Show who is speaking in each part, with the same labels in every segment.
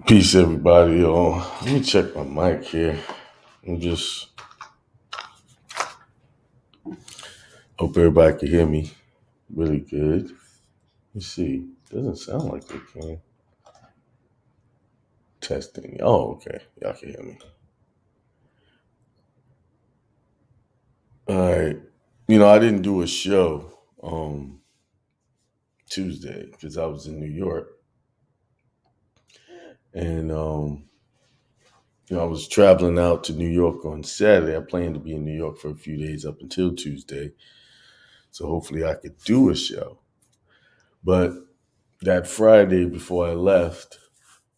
Speaker 1: Peace, everybody. Let me check my mic here. I'm just hope everybody can hear me really good. Let's see. Doesn't sound like they can. Testing. Oh, okay. Y'all can hear me. All right. I didn't do a show Tuesday because I was in New York, and I was traveling out to New York on Saturday. I planned to be in New York for a few days up until Tuesday, so hopefully I could do a show. But that Friday before I left,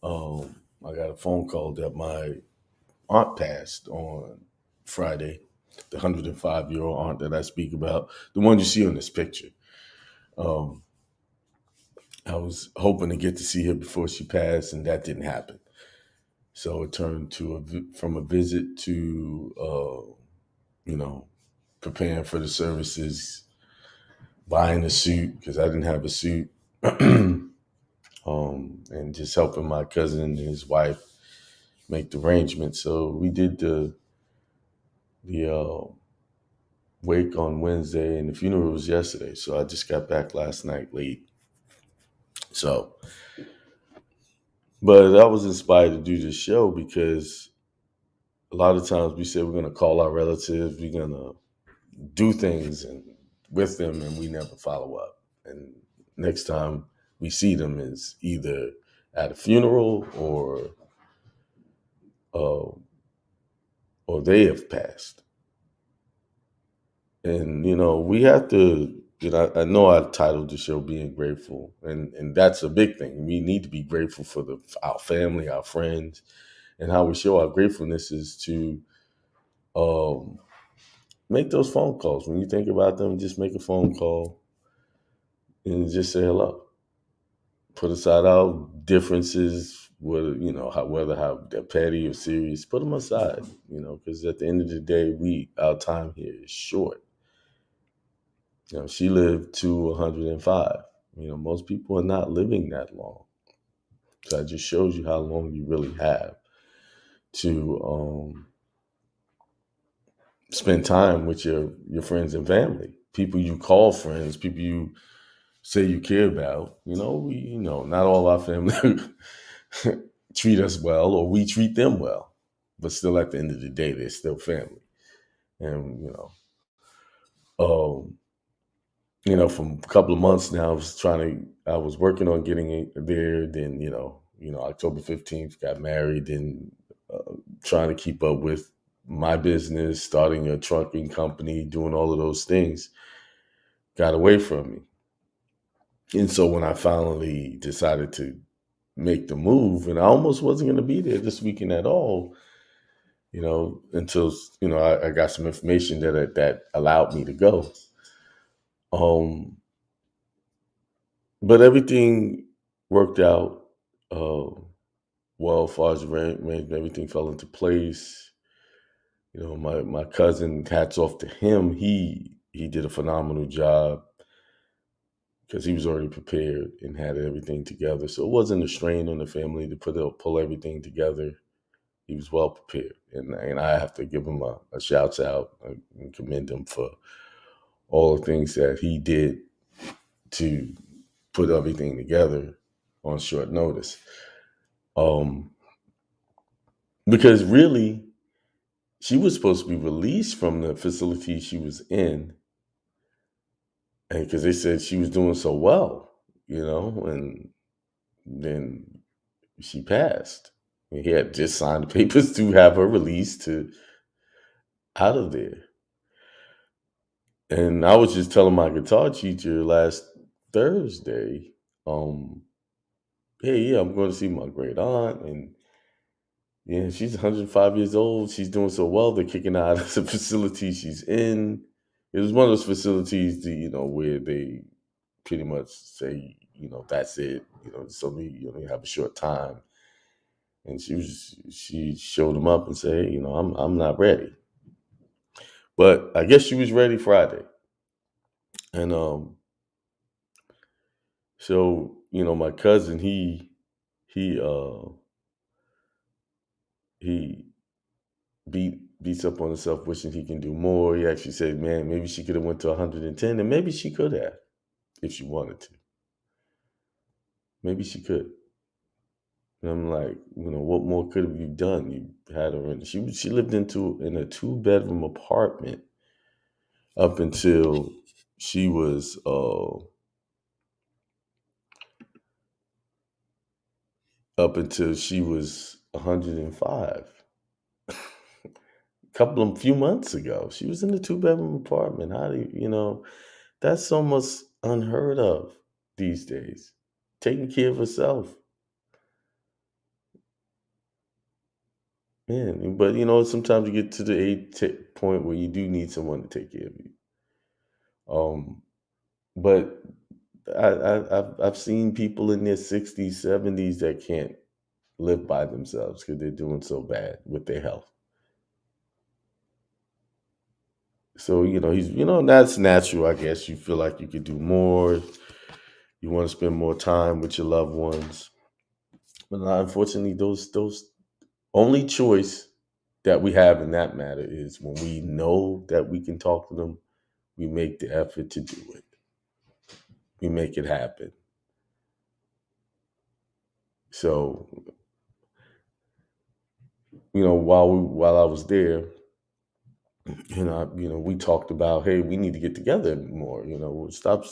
Speaker 1: I got a phone call that my aunt passed on Friday, the 105-year-old aunt that I speak about, the one you see on this picture. Um, I was hoping to get to see her before she passed, and that didn't happen. So it turned to from a visit to, you know, preparing for the services, buying a suit because I didn't have a suit, and just helping my cousin and his wife make the arrangements. So we did the wake on Wednesday, and the funeral was yesterday. So I just got back last night late. So, but I was inspired to do this show because a lot of times we say we're going to call our relatives, we're going to do things and with them, and we never follow up. And next time we see them is either at a funeral uh, or they have passed. And we have to. I know I titled the show "Being Grateful," and that's a big thing. We need to be grateful for our family, our friends, and how we show our gratefulness is to um, make those phone calls. When you think about them, just make a phone call and just say hello. Put aside our differences, whether how they're petty or serious. Put them aside, because at the end of the day, our time here is short. She lived to 105. Most people are not living that long. So that just shows you how long you really have to spend time with your friends and family, people you call friends, people you say you care about. Not all our family treat us well, or we treat them well, but still, at the end of the day, they're still family. And um, from a couple of months now, I was working on getting it there. Then, October 15th, got married, and trying to keep up with my business, starting a trucking company, doing all of those things got away from me. And so when I finally decided to make the move, and I almost wasn't going to be there this weekend at all, until, I got some information that allowed me to go. Um, But everything worked out uh, well as far as everything fell into place. My cousin, hats off to him. He did a phenomenal job because he was already prepared and had everything together. So it wasn't a strain on the family to pull everything together. He was well prepared, and I have to give him a shout out and commend him for all the things that he did to put everything together on short notice. Um, because really, she was supposed to be released from the facility she was in, and because they said she was doing so well, and then she passed. And he had just signed the papers to have her released to out of there. And I was just telling my guitar teacher last Thursday, um, hey, yeah, I'm going to see my great aunt, and yeah, she's 105 years old. She's doing so well. They're kicking her out of the facility she's in. It was one of those facilities, where they pretty much say, that's it. So you only have a short time. And she showed them up and said, hey, I'm not ready. But I guess she was ready Friday. And so my cousin, he he beats up on himself, wishing he can do more. He actually said, "Man, maybe she could have went to 110, and maybe she could have if she wanted to. Maybe she could." And I'm like, what more could have you done? You had her in. She lived in a 2 bedroom apartment up until she was up until she was 105. Few months ago, she was in a 2 bedroom apartment. How do that's almost unheard of these days. Taking care of herself, man. But sometimes you get to the point where you do need someone to take care of you. But I've seen people in their 60s, 70s that can't live by themselves because they're doing so bad with their health. So he's that's natural. I guess you feel like you could do more. You want to spend more time with your loved ones, but unfortunately, those only choice that we have in that matter is when we know that we can talk to them, we make the effort to do it. We make it happen. So while I was there, we talked about, hey, we need to get together more. Stop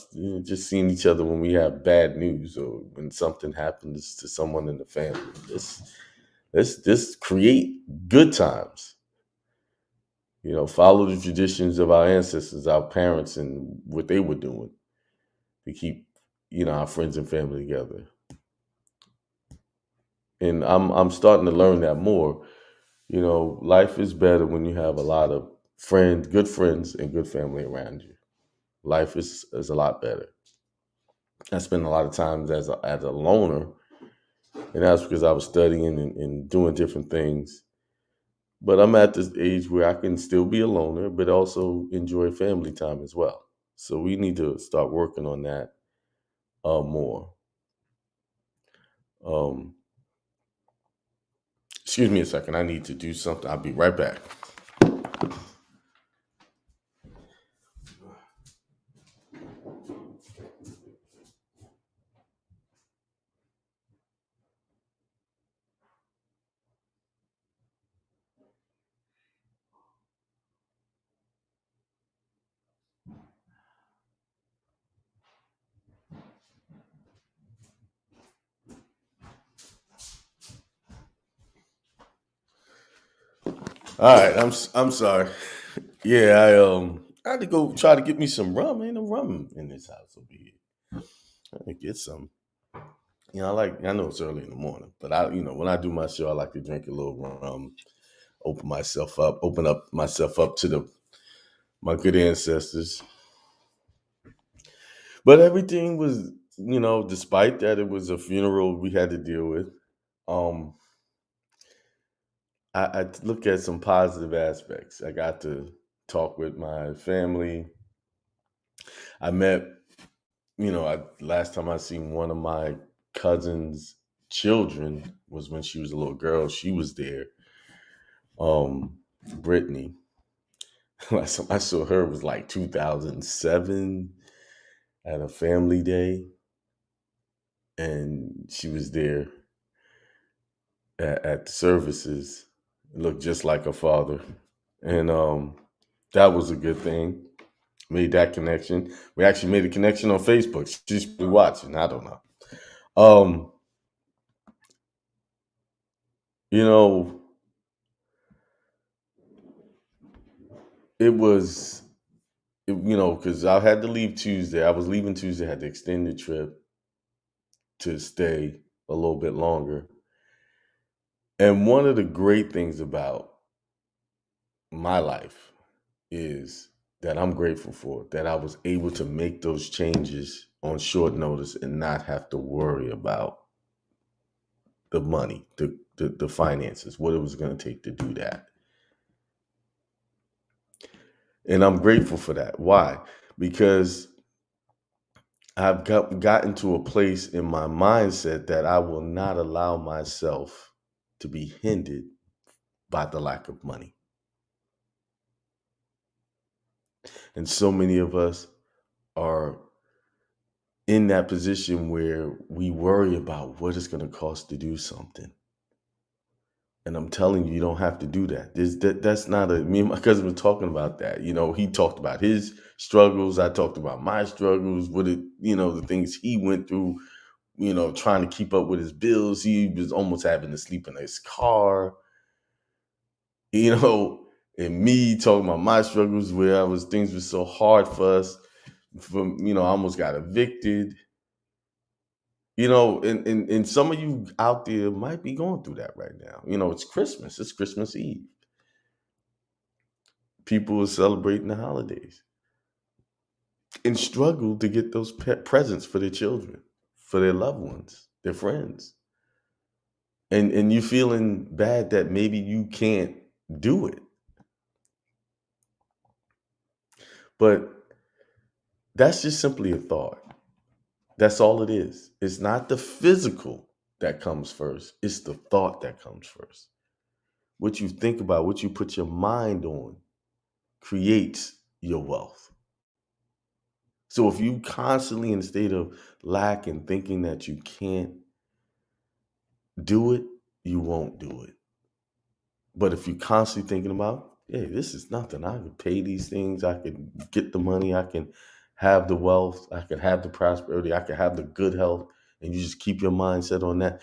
Speaker 1: just seeing each other when we have bad news or when something happens to someone in the family. Let's create good times. Follow the traditions of our ancestors, our parents, and what they were doing to keep our friends and family together. And I'm starting to learn that more. Life is better when you have a lot of good friends, and good family around you. Life is a lot better. I spent a lot of times as a loner, and that's because I was studying and doing different things. But I'm at this age where I can still be a loner, but also enjoy family time as well. So we need to start working on that more. Um, excuse me a second. I need to do something. I'll be right back. All right, I'm sorry. Yeah, I had to go try to get me some rum. Ain't no rum in this house over here. I to get some. I know it's early in the morning, but when I do my show, I like to drink a little rum, open up myself up to my good ancestors. But everything was, despite that, it was a funeral we had to deal with. Um, I look at some positive aspects. I got to talk with my family. I met, last time I seen one of my cousin's children was when she was a little girl. She was there. Brittany. Last time I saw her was like 2007 at a family day, and she was there at the services. Looked just like her father, and that was a good thing. Made that connection. We actually made a connection on Facebook. She's probably watching. I don't know. Um, you know, it was, because I had to leave Tuesday. I was leaving Tuesday. Had to extend the trip to stay a little bit longer. And one of the great things about my life is that I'm grateful for that I was able to make those changes on short notice and not have to worry about the money, the finances, what it was going to take to do that. And I'm grateful for that. Why? Because I've gotten to a place in my mindset that I will not allow myself to be hindered by the lack of money. And so many of us are in that position where we worry about what it's going to cost to do something. And I'm telling you, you don't have to do that. That's not a, me and my cousin were talking about that. He talked about his struggles. I talked about my struggles, the things he went through, trying to keep up with his bills. He was almost having to sleep in his car, you know, and me talking about my struggles where things were so hard for us. I almost got evicted. And some of you out there might be going through that right now. It's Christmas. It's Christmas Eve. People are celebrating the holidays and struggle to get those presents for their children, for their loved ones, their friends. And you feeling bad that maybe you can't do it. But that's just simply a thought. That's all it is. It's not the physical that comes first. It's the thought that comes first. What you think about, what you put your mind on creates your wealth. So if you constantly in a state of lack and thinking that you can't do it, you won't do it. But if you're constantly thinking about, hey, this is nothing. I can pay these things. I can get the money. I can have the wealth. I can have the prosperity. I can have the good health. And you just keep your mindset on that.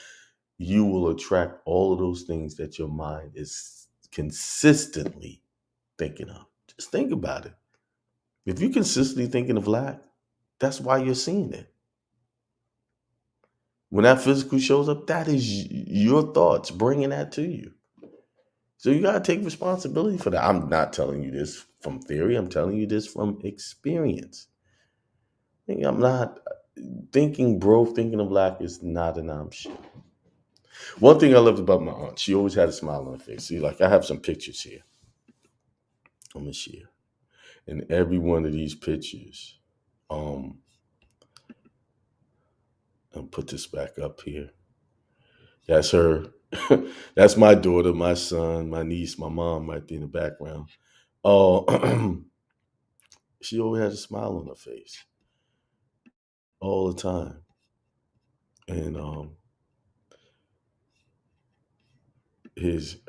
Speaker 1: You will attract all of those things that your mind is consistently thinking of. Just think about it. If you're consistently thinking of lack, that's why you're seeing it. When that physical shows up, that is your thoughts bringing that to you. So you got to take responsibility for that. I'm not telling you this from theory. I'm telling you this from experience. I'm not thinking of lack is not an option. One thing I loved about my aunt, she always had a smile on her face. See, like I have some pictures here. I'm going to share. In every one of these pictures, I'll put this back up here. That's her. That's my daughter, my son, my niece, my mom right there in the background. Oh, she always had a smile on her face all the time. And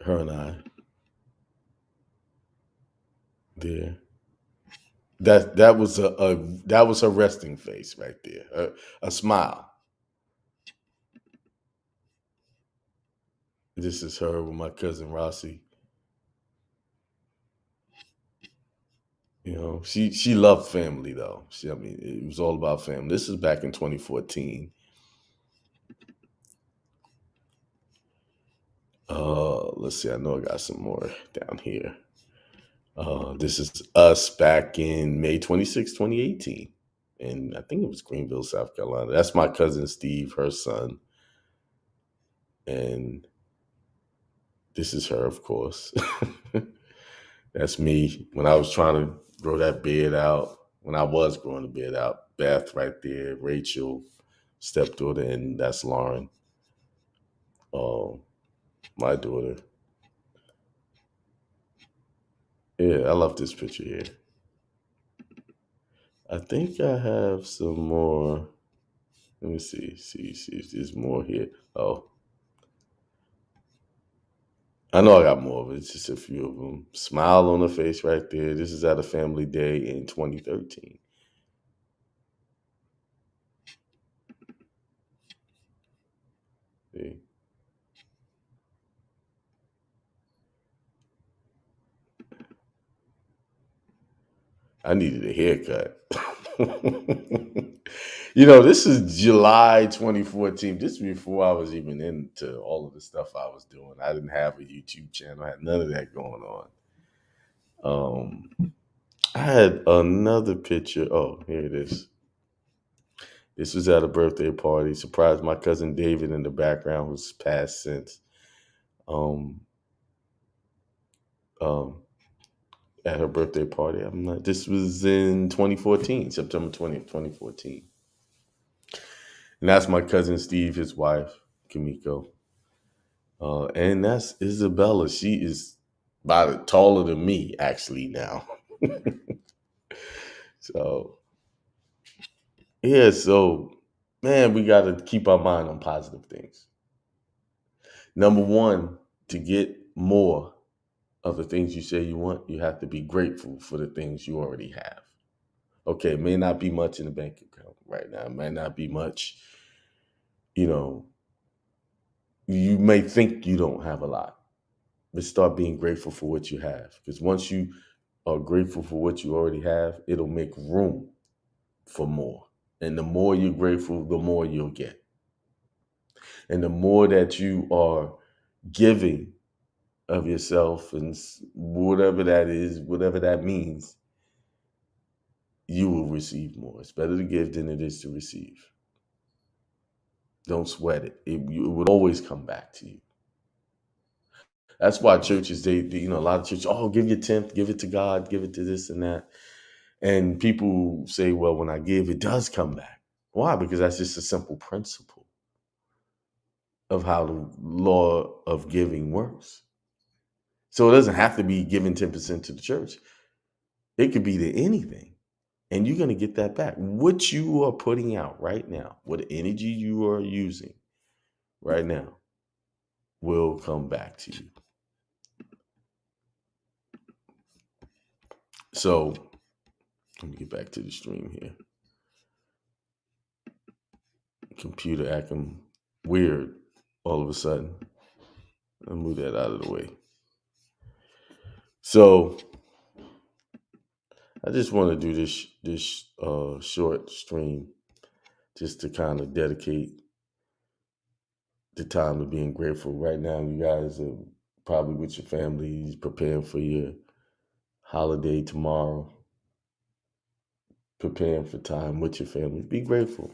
Speaker 1: her and I there. That was her resting face right there. A smile. This is her with my cousin Rossi. She loved family though. It was all about family. This is back in 2014. Let's see. I know I got some more down here. This is us back in May 26, 2018. And I think it was Greenville, South Carolina. That's my cousin Steve, her son. And this is her, of course. That's me when I was trying to grow that beard out. When I was growing the beard out. Beth right there, Rachel, stepdaughter, and that's Lauren. My daughter. Yeah, I love this picture here. I think I have some more. Let me see if there's more here. Oh, I know I got more of it. It's just a few of them. Smile on the face right there. This is at a family day in 2013. See? I needed a haircut. This is July 2014. This is before I was even into all of the stuff I was doing. I didn't have a YouTube channel. I had none of that going on. I had another picture. Oh, here it is. This was at a birthday party. Surprised my cousin David in the background, who's passed since. Um, um, at her birthday party. This was in 2014, September 20th, 2014. And that's my cousin Steve, his wife, Kimiko. And that's Isabella. She is about taller than me, actually, now. So, yeah, so, man, we got to keep our mind on positive things. Number one, to get more of the things you say you want, you have to be grateful for the things you already have. Okay, it may not be much in the bank account right now. It might not be much, you know, you may think you don't have a lot, but start being grateful for what you have. Because once you are grateful for what you already have, it'll make room for more. And the more you're grateful, the more you'll get. And the more that you are giving of yourself and whatever that is, whatever that means, you will receive more. It's better to give than it is to receive. Don't sweat it. It would always come back to you. That's why churches, a lot of churches, oh, give your tenth, give it to God, give it to this and that. And people say, well, when I give, it does come back. Why? Because that's just a simple principle of how the law of giving works. So it doesn't have to be giving 10% to the church. It could be to anything. And you're going to get that back. What you are putting out right now, what energy you are using right now, will come back to you. So let me get back to the stream here. Computer acting weird all of a sudden. I'll move that out of the way. So I just want to do this short stream just to kind of dedicate the time of being grateful. Right now, you guys are probably with your families, preparing for your holiday tomorrow, preparing for time with your family. Be grateful.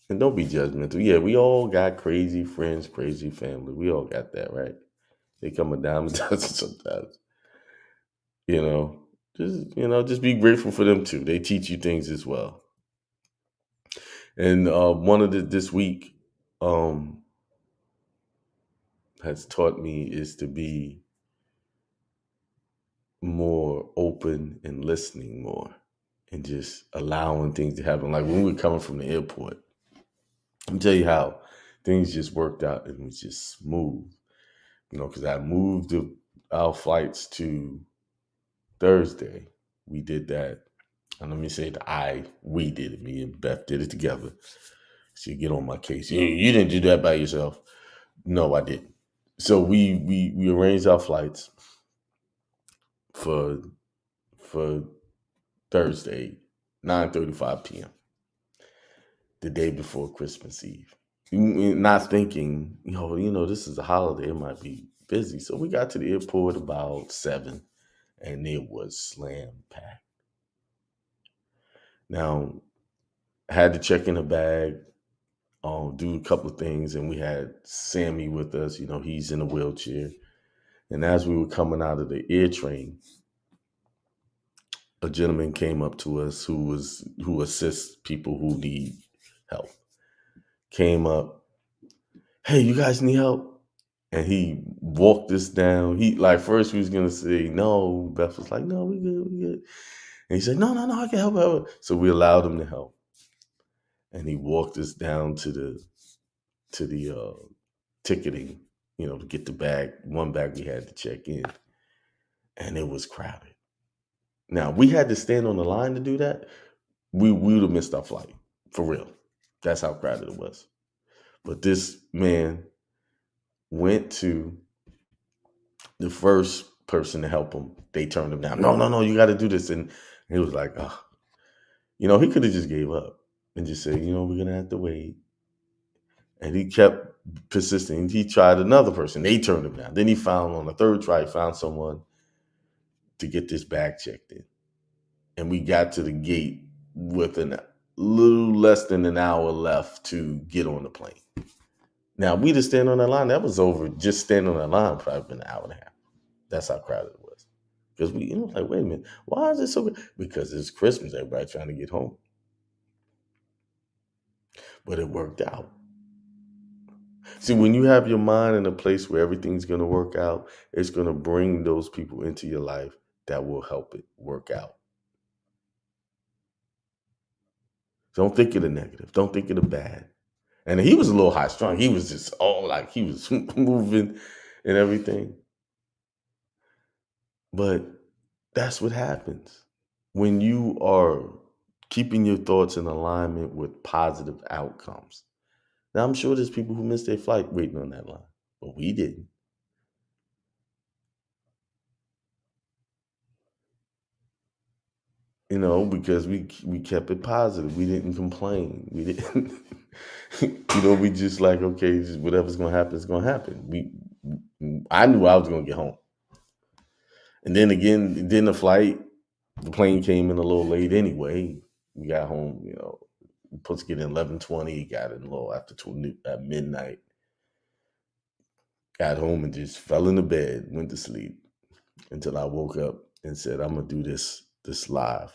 Speaker 1: And don't be judgmental. Yeah, we all got crazy friends, crazy family. We all got that, right? They come a dime a dozen sometimes. You know, just be grateful for them too. They teach you things as well. And one of this week um, has taught me is to be more open and listening more and just allowing things to happen. Like when we were coming from the airport, I'll tell you how things just worked out and was just smooth. Because I moved our flights to Thursday. We did that. And let me say we did it. Me and Beth did it together. She get on my case. You didn't do that by yourself. No, I didn't. So we arranged our flights for for Thursday, 9:35 p.m. the day before Christmas Eve. Not thinking, this is a holiday, it might be busy. So we got to the airport about 7 and it was slam packed. Now, I had to check in a bag, do a couple of things, and we had Sammy with us. He's in a wheelchair. And as we were coming out of the air train, a gentleman came up to us who assists people who need help. Came up, hey, you guys need help? And he walked us down. He first we was gonna say no. Beth was like, no, we good, we good. And he said, no, I can help. So we allowed him to help. And he walked us down to the ticketing, to get the bag. One bag we had to check in. And it was crowded. Now we had to stand on the line to do that. We would have missed our flight. For real. That's how crowded it was. But this man went to the first person to help him. They turned him down. No, you got to do this. And he was like, oh. He could have just gave up and just said, we're going to have to wait. And he kept persisting. He tried another person. They turned him down. Then he found on the third try, he found someone to get this bag checked in. And we got to the gate with a little less than an hour left to get on the plane. Now, we just stand on that line. That was over. Just standing on that line probably been an hour and a half. That's how crowded it was. Because we like, wait a minute, why is it so good? Because it's Christmas. Everybody trying to get home. But it worked out. See, when you have your mind in a place where everything's going to work out, it's going to bring those people into your life that will help it work out. Don't think of the negative. Don't think of the bad. And he was a little high strung. He was just all like he was moving and everything. But that's what happens when you are keeping your thoughts in alignment with positive outcomes. Now, I'm sure there's people who missed their flight waiting on that line, but we didn't. Because we kept it positive. We didn't complain. We didn't, we just like, okay, just whatever's gonna happen is gonna happen. I knew I was gonna get home, and then again, the plane came in a little late anyway. We got home, supposed to get in 11:20. Got in a little after at midnight. Got home and just fell into bed, went to sleep until I woke up and said, "I'm gonna do this live."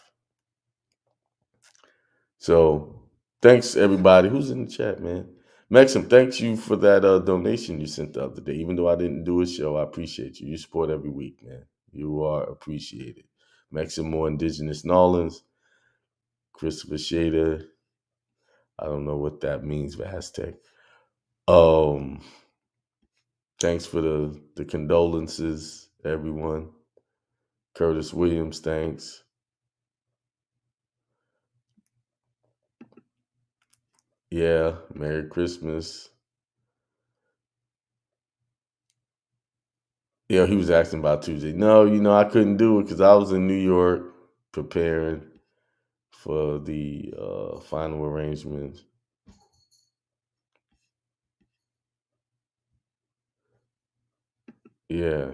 Speaker 1: So thanks everybody who's in the chat, man. Maxim, thanks you for that donation you sent the other day. Even though I didn't do a show, I appreciate you. You support every week, man. You are appreciated. Maxim More Indigenous Nolans, Christopher Shader. I don't know what that means, but hashtag. Thanks for the condolences, everyone. Curtis Williams, thanks. Yeah, Merry Christmas. Yeah, he was asking about Tuesday. No, I couldn't do it because I was in New York preparing for the final arrangements. Yeah.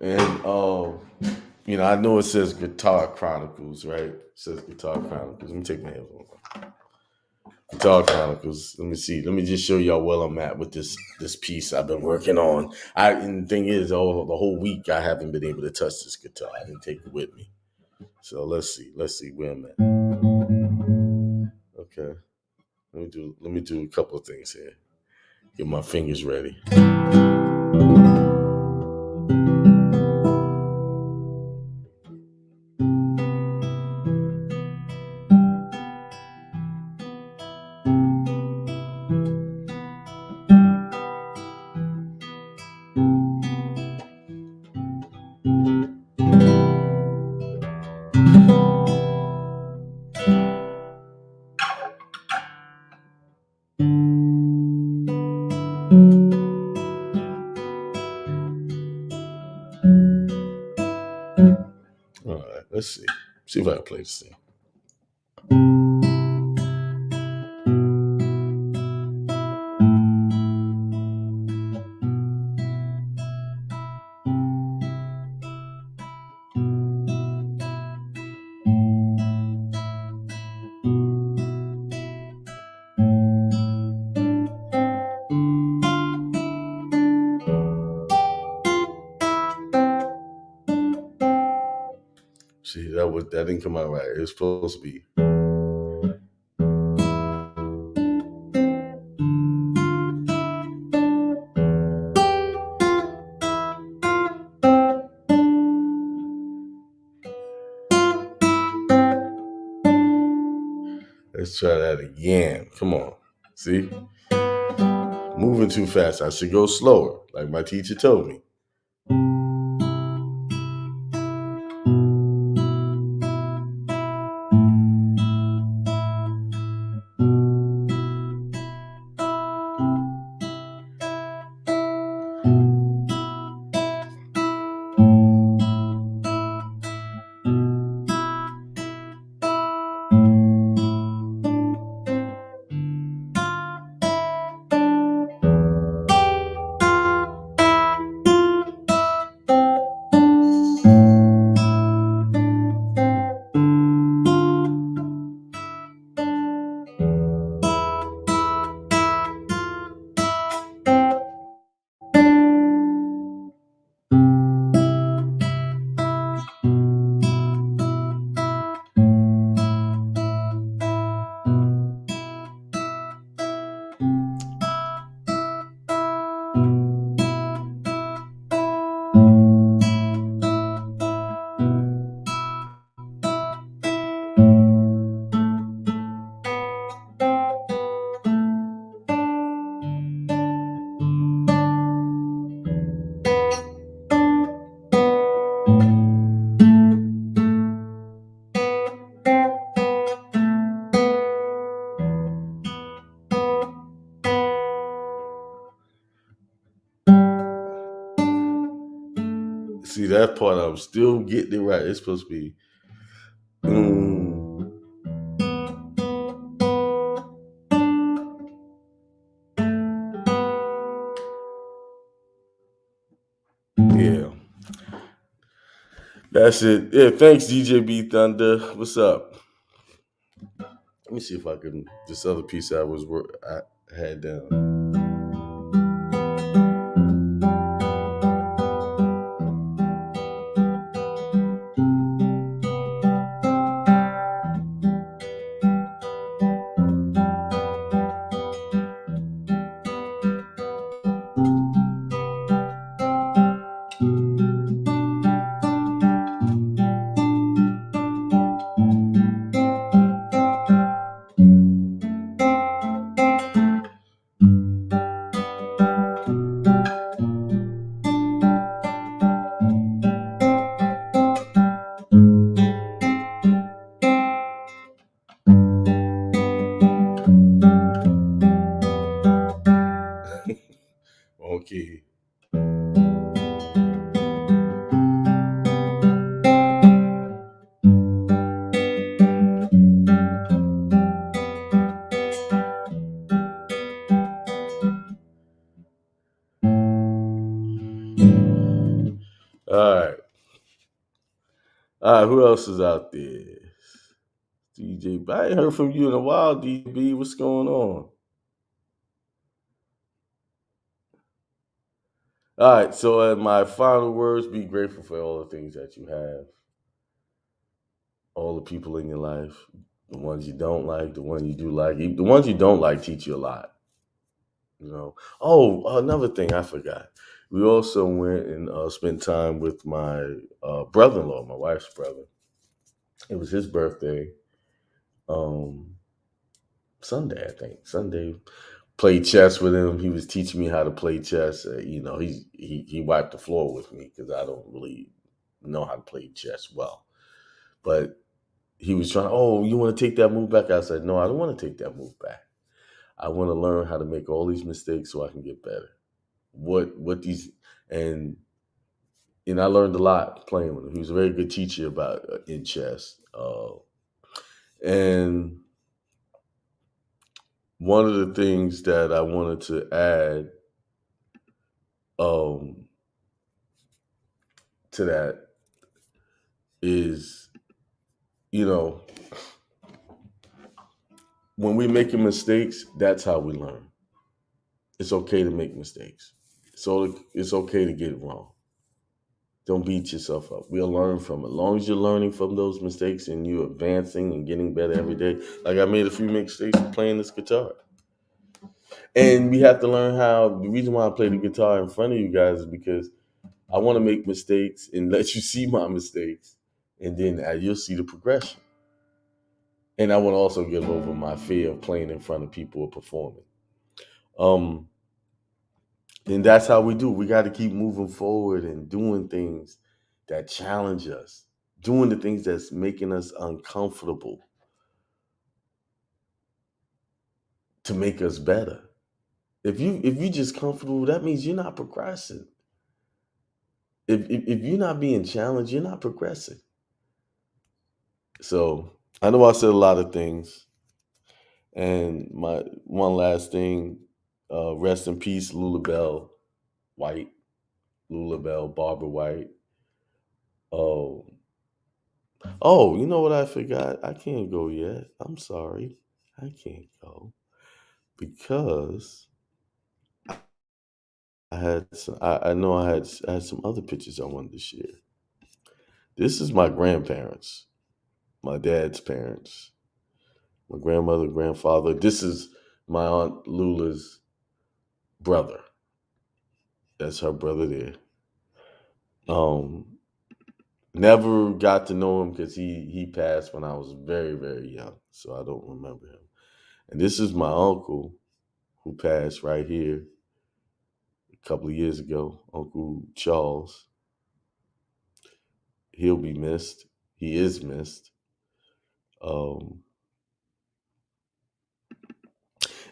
Speaker 1: And I know it says Guitar Chronicles, right? It says Guitar Chronicles. Let me take my headphones off. Guitar Chronicles. Let me see. Let me just show y'all where I'm at with this piece I've been working on. And the thing is, the whole week I haven't been able to touch this guitar. I didn't take it with me. So let's see. Let's see where I'm at. Okay. Let me do a couple of things here. Get my fingers ready. All right, let's see. See if I can play this thing. See, that didn't come out right. It was supposed to be. Let's try that again. Come on. See? Moving too fast. I should go slower, like my teacher told me. See that part, I'm still getting it right. It's supposed to be. Mm, yeah, that's it. Yeah, thanks, DJ B Thunder. What's up? Let me see if I can. This other piece I had down. Okay. All right. All right. Who else is out there? DJ B. I ain't heard from you in a while, DJ B. What's going on? All right. So, my final words: be grateful for all the things that you have, all the people in your life, the ones you don't like, the ones you do like. The ones you don't like teach you a lot. You know. Oh, another thing I forgot. We also went and spent time with my brother-in-law, my wife's brother. It was his birthday. Um, Sunday, I think. Sunday. Played chess with him. He was teaching me how to play chess. He wiped the floor with me because I don't really know how to play chess well. But he was trying. Oh, you want to take that move back? I said, no, I don't want to take that move back. I want to learn how to make all these mistakes so I can get better. What these and I learned a lot playing with him. He was a very good teacher about in chess. And one of the things that I wanted to add um, to that is, you know, when we're making mistakes, that's how we learn. It's okay to make mistakes. So it's okay to get it wrong. Don't beat yourself up. We'll learn from it. As long as you're learning from those mistakes and you're advancing and getting better every day. Like I made a few mistakes playing this guitar. And we have to learn how. The reason why I play the guitar in front of you guys is because I want to make mistakes and let you see my mistakes. And then you'll see the progression. And I want to also get over my fear of playing in front of people or performing. Um, and that's how we do. We got to keep moving forward and doing things that challenge us, doing the things that's making us uncomfortable to make us better. If you just comfortable, that means you're not progressing. If you're not being challenged, you're not progressing. So I know I said a lot of things, and my one last thing, rest in peace, Lula Belle White, Lula Belle Barber White. Oh, oh, you know what I forgot? I can't go yet. I'm sorry, I can't go because I know I had some other pictures I wanted to share. This is my grandparents, my dad's parents, my grandmother, grandfather. This is my aunt Lula's brother. That's her brother there. Um, Never got to know him because he passed when I was very very young, so I don't remember him. And this is my uncle who passed right here a couple of years ago, Uncle Charles. he'll be missed. He is missed.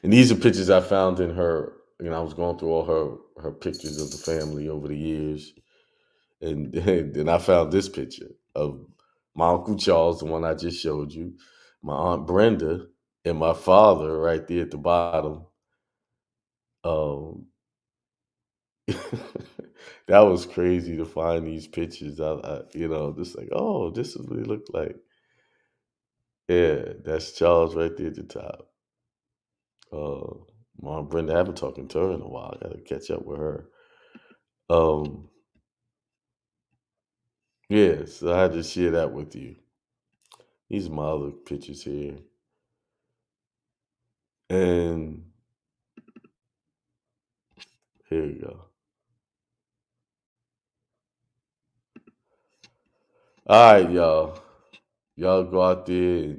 Speaker 1: And these are pictures I found in her. I was going through all her pictures of the family over the years, and then I found this picture of my Uncle Charles, the one I just showed you, my Aunt Brenda, and my father right there at the bottom. Um, that was crazy to find these pictures. Just like, oh, this is what he looked like. Yeah, that's Charles right there at the top. My Aunt Brenda, I haven't talked to her in a while. I gotta catch up with her. Um, yeah, so I had to share that with you. These are my other pictures here. And here you go. All right, y'all. Y'all go out there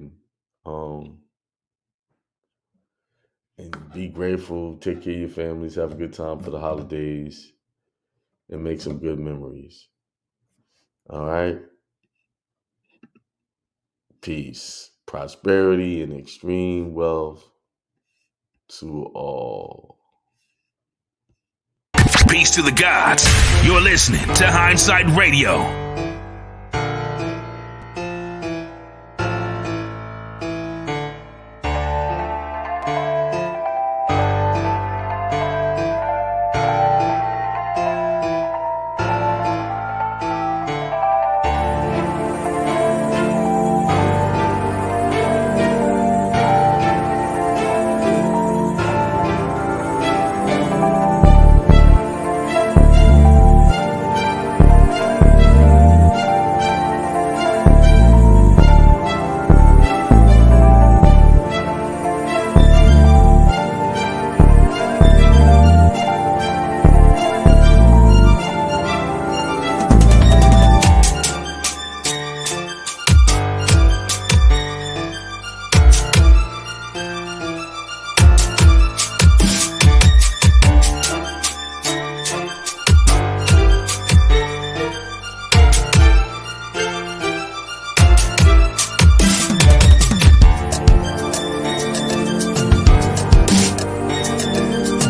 Speaker 1: um and be grateful, take care of your families, have a good time for the holidays, and make some good memories. All right? Peace, prosperity, and extreme wealth to all.
Speaker 2: Peace to the gods. You're listening to Hindsight Radio.